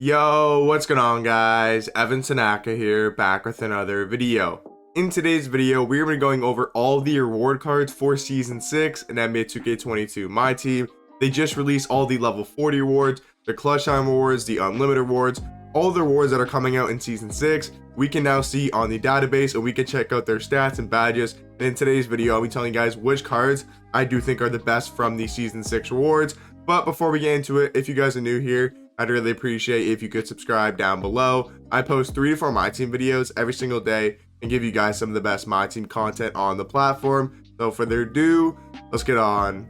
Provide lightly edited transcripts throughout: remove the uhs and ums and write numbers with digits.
Yo, what's going on guys? Evan Tanaka here, back with another video. In today's video, we're going to be going over all the reward cards for Season 6 in NBA 2K22 Myteam. They just released all the level 40 rewards, the clutch time rewards, the unlimited rewards, all the rewards that are coming out in Season 6. We can now see on the database and we can check out their stats and badges. And in today's video, I'll be telling you guys which cards I do think are the best from the Season 6 rewards. But before we get into it, if you guys are new here, I'd really appreciate if you could subscribe down below. I post 3 to 4 Myteam videos every single day and give you guys some of the best Myteam content on the platform. So for their ado, let's get on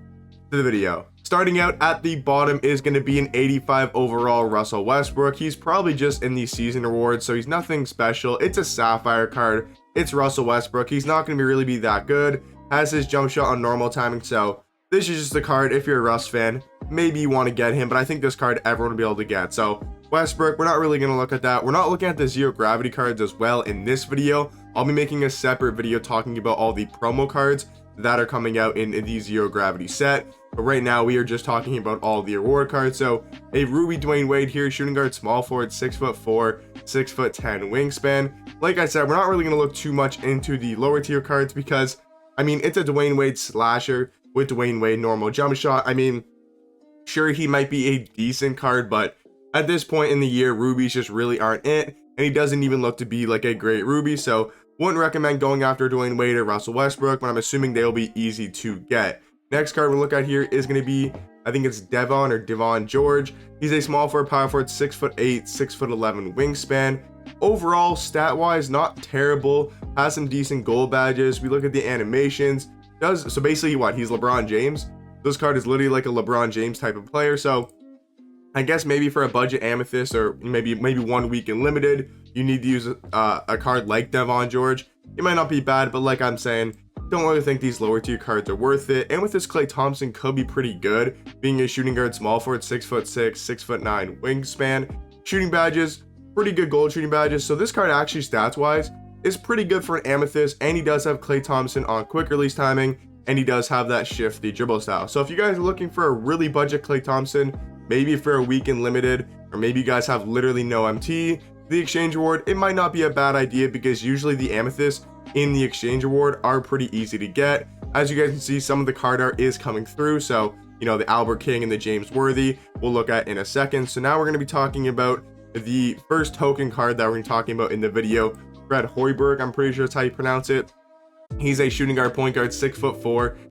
to the video. Starting out at the bottom is going to be an 85 overall Russell Westbrook. He's probably just in the season awards, so he's nothing special. It's a sapphire card. It's Russell Westbrook. He's not going to really be that good. Has his jump shot on normal timing, so this is just a card. If you're a Russ fan, maybe you want to get him, but I think this card everyone will be able to get. So Westbrook, we're not really going to look at that. We're not looking at the zero gravity cards as well in this video. I'll be making a separate video talking about all the promo cards that are coming out in the zero gravity set, but right now we are just talking about all the reward cards. So a Ruby Dwayne Wade here, shooting guard, small forward, 6'4", 6'10" wingspan. Like I said, we're not really going to look too much into the lower tier cards because I mean it's a Dwayne Wade slasher with Dwayne Wade normal jump shot. I mean, sure, he might be a decent card, but at this point in the year, rubies just really aren't it, and he doesn't even look to be like a great ruby, so wouldn't recommend going after Dwayne Wade or Russell Westbrook, but I'm assuming they'll be easy to get. Next card we'll look at here is going to be, I think it's Devon George. He's a small forward, power forward, 6'8", 6'11" wingspan. Overall, stat-wise, not terrible. Has some decent gold badges. We look at the animations. So basically what? He's LeBron James. This card is literally like a LeBron James type of player, so I guess maybe for a budget amethyst or maybe 1 week in limited, you need to use a card like Devon George. It might not be bad, but like I'm saying, don't really think these lower tier cards are worth it. And with this, Thompson could be pretty good, being a shooting guard, small forward, 6'6", 6'9" wingspan. Shooting badges, pretty good gold shooting badges. So this card actually stats wise is pretty good for an amethyst, and he does have Thompson on quick release timing, and he does have that shifty dribble style. So if you guys are looking for a really budget Thompson, maybe for a week in limited, or maybe you guys have literally no MT, the exchange award, it might not be a bad idea because usually the amethysts in the exchange award are pretty easy to get. As you guys can see, some of the card art is coming through, so you know, the Albert King and the James Worthy we'll look at in a second. So now we're going to be talking about the first token card that we're going to be talking about in the video. Fred Hoiberg, I'm pretty sure that's how you pronounce it. He's a shooting guard, point guard, 6'4",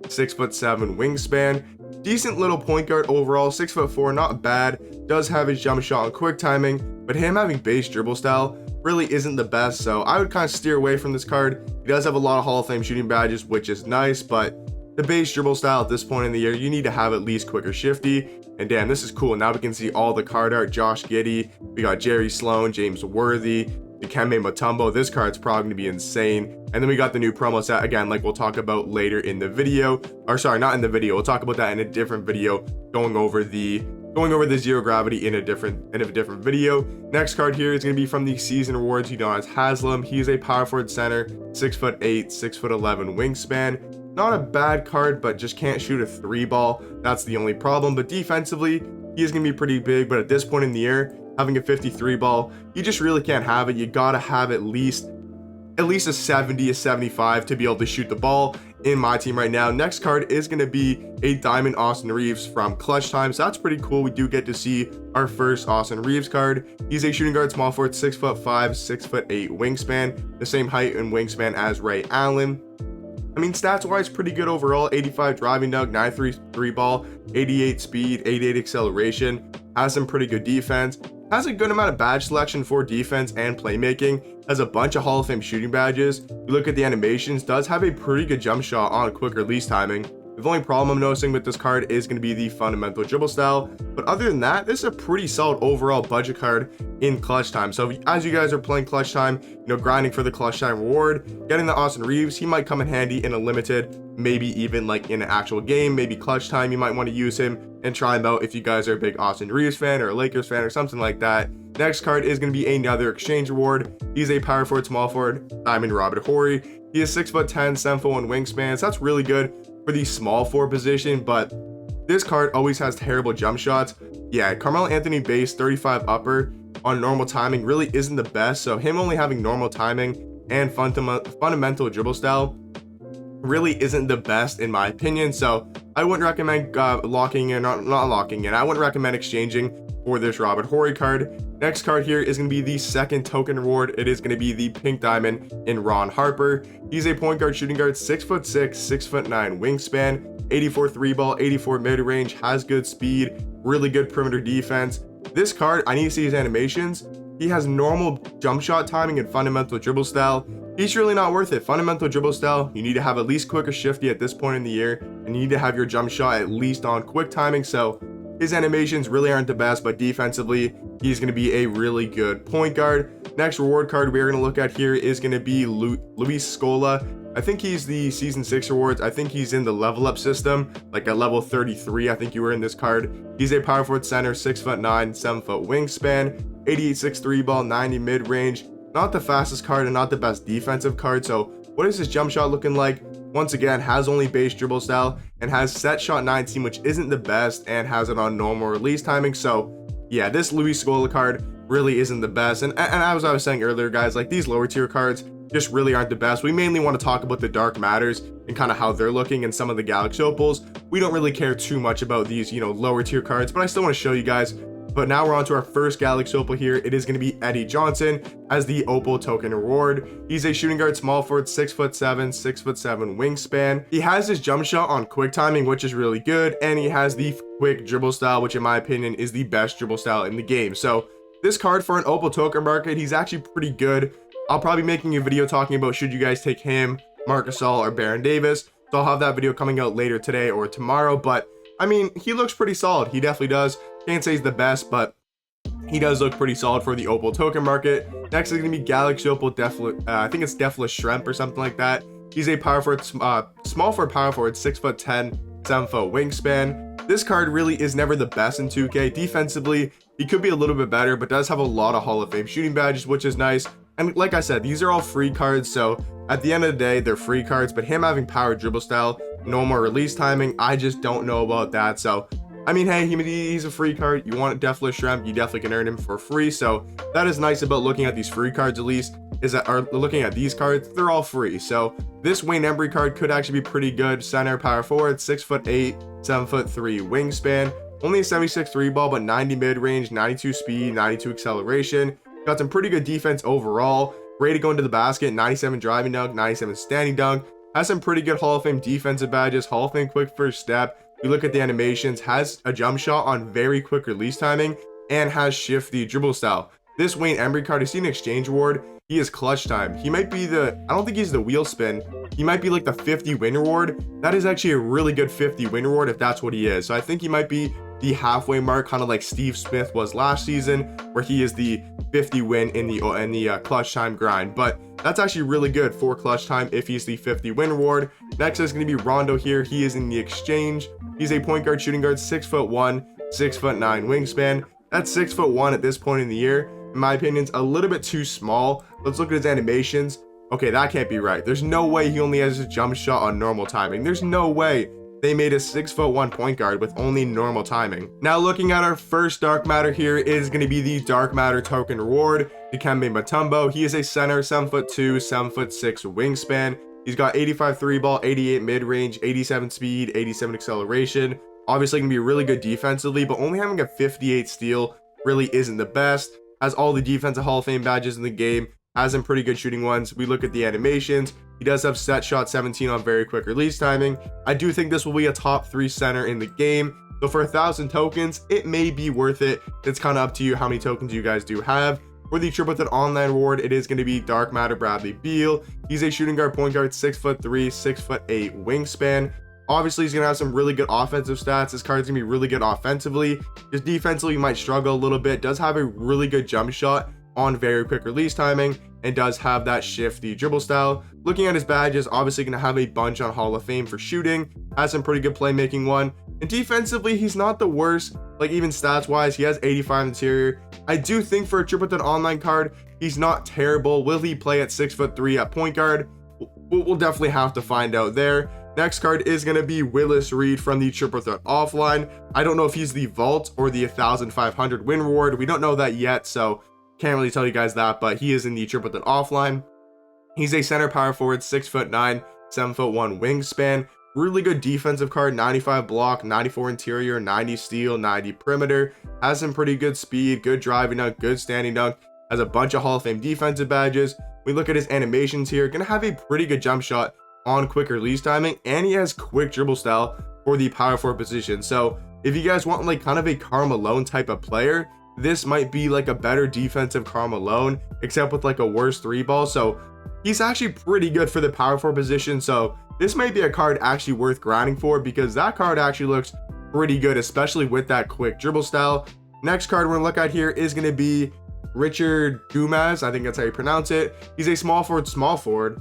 6'7" wingspan. Decent little point guard overall, 6'4", not bad. Does have his jump shot and quick timing, but him having base dribble style really isn't the best, so I would kind of steer away from this card. He does have a lot of Hall of Fame shooting badges, which is nice, but the base dribble style at this point in the year, you need to have at least quicker shifty. And damn, this is cool. Now we can see all the card art. Josh Giddy, we got Jerry Sloan, James Worthy, Dekembe Mutombo. This card's probably going to be insane. And then we got the new promo set, again, like we'll talk about later in the video. Or sorry, not in the video. We'll talk about that in a different video, going over the zero gravity in a different video. Next card here is going to be from the season rewards. You know, as Haslam. He's a power forward center, 6'8", 6'11" wingspan. Not a bad card, but just can't shoot a 3-ball. That's the only problem. But defensively, he is going to be pretty big. But at this point in the year, having a 53 ball, you just really can't have it. You gotta have at least a 70, a 75 to be able to shoot the ball in my team right now. Next card is going to be a Diamond Austin Reeves from Clutch Time, so that's pretty cool. We do get to see our first Austin Reeves card. He's a shooting guard, small forward, 6'5", 6'8" wingspan, the same height and wingspan as Ray Allen. I mean, stats wise, pretty good overall. 85 driving dunk, 93 3 ball, 88 speed, 88 acceleration. Has some pretty good defense. Has a good amount of badge selection for defense and playmaking. Has a bunch of Hall of Fame shooting badges. You look at the animations, does have a pretty good jump shot on quick release timing. The only problem I'm noticing with this card is going to be the fundamental dribble style. But other than that, this is a pretty solid overall budget card in Clutch Time. So as you guys are playing Clutch Time, you know, grinding for the Clutch Time reward, getting the Austin Reeves, he might come in handy in a limited, maybe even like in an actual game, maybe Clutch Time. You might want to use him and try him out if you guys are a big Austin Reeves fan or a Lakers fan or something like that. Next card is going to be another exchange reward. He's a power forward, small forward, Diamond Robert Horry. He is 6'10", 7'1" wingspan, so that's really good for the small forward position, but this card always has terrible jump shots. Yeah, Carmelo Anthony base, 35 upper. on normal timing really isn't the best. So him only having normal timing and fundamental dribble style really isn't the best in my opinion. So I wouldn't recommend locking in, not locking in. I wouldn't recommend exchanging for this Robert Horry card. Next card here is going to be the second token reward. It is going to be the pink diamond in Ron Harper. He's a point guard, shooting guard, 6'6", 6'9" wingspan, 84 3 ball, 84 mid range, has good speed, really good perimeter defense. This card, I need to see his animations. He has normal jump shot timing and fundamental dribble style. He's really not worth it. Fundamental dribble style, you need to have at least quick or shifty at this point in the year, and you need to have your jump shot at least on quick timing. So his animations really aren't the best, but defensively, he's going to be a really good point guard. Next reward card we're going to look at here is going to be Luis Scola. I think he's the season 6 rewards. I think he's in the level up system, like at level 33. I think you were in this card. He's a power forward center, 6'9", 7 foot wingspan, 88 ball, 90 mid range. Not the fastest card and not the best defensive card. So what is his jump shot looking like? Once again, has only base dribble style and has set shot 19, which isn't the best, and has it on normal release timing. So yeah, this Luis Scola card really isn't the best. And as I was saying earlier, guys, like these lower tier cards just really aren't the best. We mainly want to talk about the dark matters and kind of how they're looking and some of the Galaxy opals. We don't really care too much about these, lower tier cards, but I still want to show you guys. But now we're on to our first Galaxy opal here. It is going to be Eddie Johnson as the opal token reward. He's a shooting guard, small forward, 6'7", 6'7" wingspan. He has his jump shot on quick timing, which is really good, and he has the quick dribble style, which in my opinion is the best dribble style in the game. So this card for an opal token market, he's actually pretty good. I'll probably be making a video talking about should you guys take him, Marc Gasol, or Baron Davis. So I'll have that video coming out later today or tomorrow. But I mean, he looks pretty solid. He definitely does. Can't say he's the best, but he does look pretty solid for the opal token market. Next is going to be Galaxy opal I think it's Defla Shrimp or something like that. He's a power forward, small forward, power forward, 6'10", 7 foot wingspan. This card really is never the best in 2K. Defensively, he could be a little bit better, but does have a lot of Hall of Fame shooting badges, which is nice. And like I said, these are all free cards, so at the end of the day, they're free cards, but him having power dribble style, no more release timing, I just don't know about that. So I mean, hey, he's a free card. You want Defla Shrimp, you definitely can earn him for free. So that is nice about looking at these free cards, at least, is that are looking at these cards, they're all free. So this Wayne Embry card could actually be pretty good. Center, power forward, 6'8", 7'3" wingspan, only a 76 3 ball, but 90 mid range, 92 speed, 92 acceleration. Got some pretty good defense overall. Ready to go into the basket, 97 driving dunk, 97 standing dunk. Has some pretty good Hall of Fame defensive badges, Hall of Fame quick first step. You look at the animations, has a jump shot on very quick release timing, and has shifty dribble style. This Wayne Embry card, is an exchange reward. He is clutch time. He might be I don't think he's the wheel spin. He might be like the 50 win reward. That is actually a really good 50 win reward if that's what he is. So I think he might be the halfway mark, kind of like Steve Smith was last season, where he is the 50 win in the clutch time grind. But that's actually really good for clutch time if he's the 50 win reward. Next is going to be Rondo here. He is in the exchange. He's a point guard, shooting guard, 6'1", 6'9" wingspan. That's 6'1" at this point in the year. In my opinion, it's a little bit too small. Let's look at his animations. Okay, that can't be right. There's no way he only has a jump shot on normal timing. There's no way they made a 6'1" point guard with only normal timing. Now looking at our first dark matter here is going to be the dark matter token reward, Dekembe Mutombo. He is a center, 7'2", 7'6" wingspan. He's got 85 3 ball, 88 mid range, 87 speed, 87 acceleration. Obviously gonna be really good defensively, but only having a 58 steal really isn't the best. Has all the defensive Hall of Fame badges in the game. Has some pretty good shooting ones. We look at the animations. He does have set shot 17 on very quick release timing. I do think this will be a top 3 center in the game. So for 1,000 tokens, it may be worth it. It's kind of up to you how many tokens you guys do have. For the triple threat online reward, it is going to be Dark Matter Bradley Beal. He's a shooting guard, point guard, 6'3", 6'8" wingspan. Obviously, he's going to have some really good offensive stats. This card's going to be really good offensively. Just defensively, you might struggle a little bit. Does have a really good jump shot on very quick release timing, and does have that shifty dribble style. Looking at his badges, obviously going to have a bunch on Hall of Fame for shooting. Has some pretty good playmaking one. And defensively, he's not the worst. Like even stats wise, he has 85 interior. I do think for a triple threat online card, he's not terrible. Will he play at 6'3" at point guard? We'll definitely have to find out there. Next card is going to be Willis Reed from the Triple Threat offline. I don't know if he's the vault or the 1,500 win reward. We don't know that yet, so can't really tell you guys that, but he is in the Triple Threat offline. He's a center power forward, 6'9", 7'1" wingspan. Really good defensive card, 95 block, 94 interior, 90 steal, 90 perimeter. Has some pretty good speed, good driving dunk, good standing dunk. Has a bunch of Hall of Fame defensive badges. We look at his animations here. Gonna have a pretty good jump shot on quick release timing, and he has quick dribble style for the power forward position. So if you guys want like kind of a Karl Malone type of player, this might be like a better defensive Karl Malone, except with like a worse 3-ball. So he's actually pretty good for the power forward position. So this might be a card actually worth grinding for, because that card actually looks pretty good, especially with that quick dribble style. Next card we're gonna look at here is gonna be Richard Dumas. I think that's how you pronounce it. He's a small forward.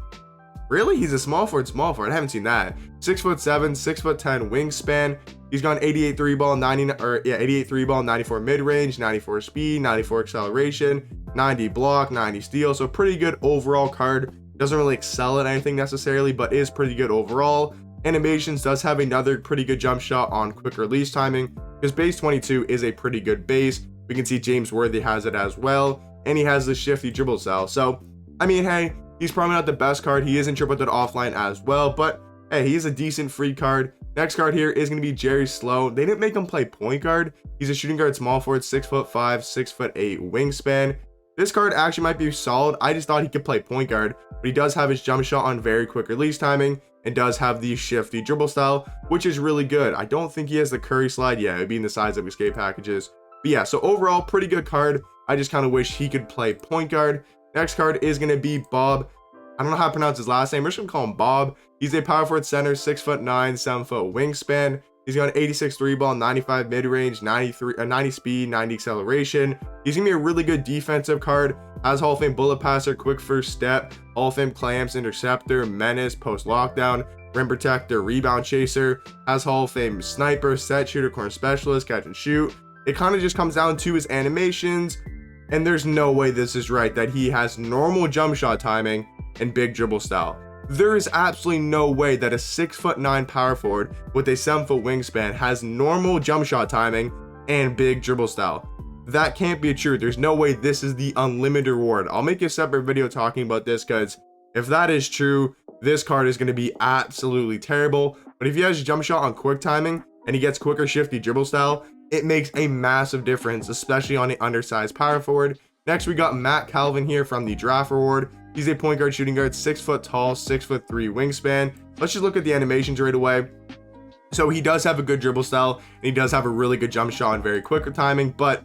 Really? He's a small forward. I haven't seen that. 6'7", 6'10" wingspan. He's got an 88 3-ball, 88 3-ball, 94 mid-range, 94 speed, 94 acceleration, 90 block, 90 steal. So pretty good overall card. Doesn't really excel at anything necessarily, but is pretty good overall. Animations does have another pretty good jump shot on quick release timing, because base 22 is a pretty good base. We can see James Worthy has it as well, and he has the shifty dribble style. So I mean, hey, he's probably not the best card. He is in Triple Threat offline as well, but hey, he's a decent free card. Next card here is going to be Jerry Sloan. They didn't make him play point guard. He's a shooting guard, small forward, 6'5", 6'8" wingspan. This card actually might be solid. I just thought he could play point guard, but he does have his jump shot on very quick release timing and does have the shifty dribble style, which is really good. I don't think he has the Curry slide. Yeah, it'd be in the size of escape packages. But yeah, so overall, pretty good card. I just kind of wish he could play point guard. Next card is going to be Bob. I don't know how to pronounce his last name. We're just going to call him Bob. He's a power forward center, 6'9", 7' wingspan. He's got an 86 3-ball, 95 mid-range, 90 speed, 90 acceleration. He's going to be a really good defensive card. Has Hall of Fame bullet passer, quick first step, Hall of Fame clamps, interceptor, menace, post lockdown, rim protector, rebound chaser. Has Hall of Fame sniper, set shooter, corner specialist, catch and shoot. It kind of just comes down to his animations. And there's no way this is right that he has normal jump shot timing and big dribble style. There is absolutely no way that a 6'9" power forward with a 7' wingspan has normal jump shot timing and big dribble style. That can't be true. There's no way this is the unlimited reward. I'll make a separate video talking about this, because if that is true, this card is going to be absolutely terrible. But if he has jump shot on quick timing and he gets quicker shifty dribble style, it makes a massive difference, especially on an undersized power forward. Next, we got Matt Calvin here from the draft reward. He's a point guard, shooting guard, 6 foot tall, 6'3" wingspan. Let's just look at the animations right away. So he does have a good dribble style, and he does have a really good jump shot and very quick timing, but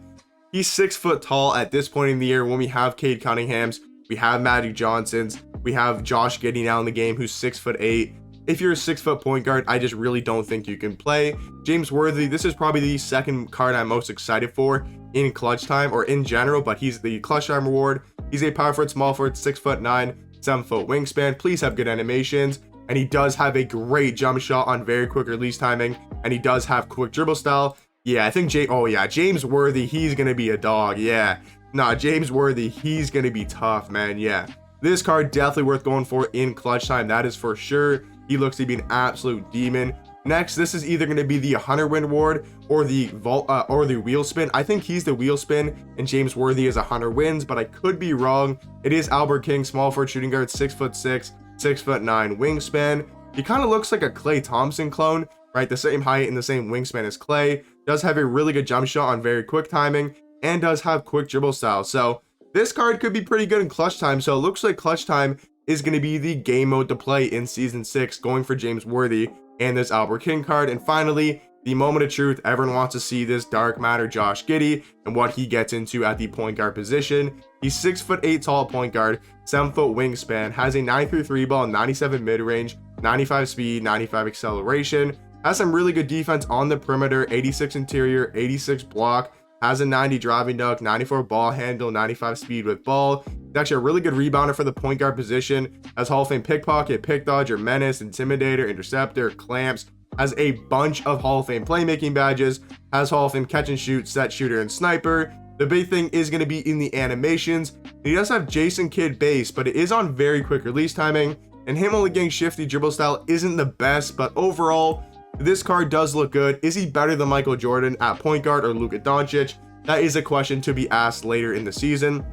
he's 6 foot tall at this point in the year when we have Cade Cunningham's, we have Magic Johnson's, we have Josh Giddy now in the game who's 6'8". If you're a 6 foot point guard, I just really don't think you can play. James Worthy, this is probably the second card I'm most excited for in clutch time or in general, but he's the clutch time reward. He's a power forward, small forward, 6'9", 7 foot wingspan. Please have good animations. And he does have a great jump shot on very quick release timing. And he does have quick dribble style. Yeah, I think James Worthy, he's going to be a dog. Yeah. Nah, James Worthy, he's going to be tough, man. Yeah. This card definitely worth going for in clutch time. That is for sure. He looks to be an absolute demon. Next, this is either going to be the 100 win reward or the wheel spin. I think he's the wheel spin and James Worthy is 100 wins, but I could be wrong. It is Albert King, small forward, shooting guard, 6'6", 6'9" wingspan. He kind of looks like a Klay Thompson clone, right? The same height and the same wingspan as Klay. Does have a really good jump shot on very quick timing and does have quick dribble style. So this card could be pretty good in clutch time. So it looks like clutch time is going to be the game mode to play in season 6, going for James Worthy and this Albert King card. And finally, the moment of truth. Everyone wants to see this dark matter Josh Giddy and what he gets into at the point guard position. He's 6'8" tall point guard, 7 foot wingspan, has a 93 3-ball, 97 mid-range, 95 speed, 95 acceleration, has some really good defense on the perimeter, 86 interior, 86 block, has a 90 driving dunk, 94 ball handle, 95 speed with ball. He's actually a really good rebounder for the point guard position. Has Hall of Fame pickpocket, pick dodger, menace, intimidator, interceptor, clamps. Has a bunch of Hall of Fame playmaking badges. Has Hall of Fame catch and shoot, set shooter, and sniper. The big thing is going to be in the animations. He does have Jason Kidd base, but it is on very quick release timing. and him only getting shifty dribble style isn't the best, but overall, this card does look good. Is he better than Michael Jordan at point guard or Luka Doncic? That is a question to be asked later in the season.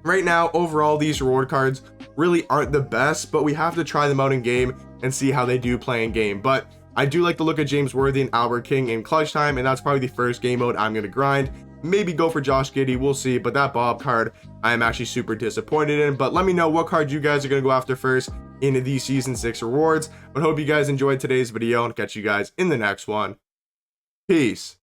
Right now, overall, these reward cards really aren't the best, but we have to try them out in game and see how they do play in game. But I do like the look of James Worthy and Albert King in clutch time, and that's probably the first game mode I'm going to grind. Maybe go for Josh Giddy, we'll see, but that Bob card I am actually super disappointed in. But let me know what card you guys are going to go after first in the season 6 rewards. But hope you guys enjoyed today's video, and catch you guys in the next one. Peace.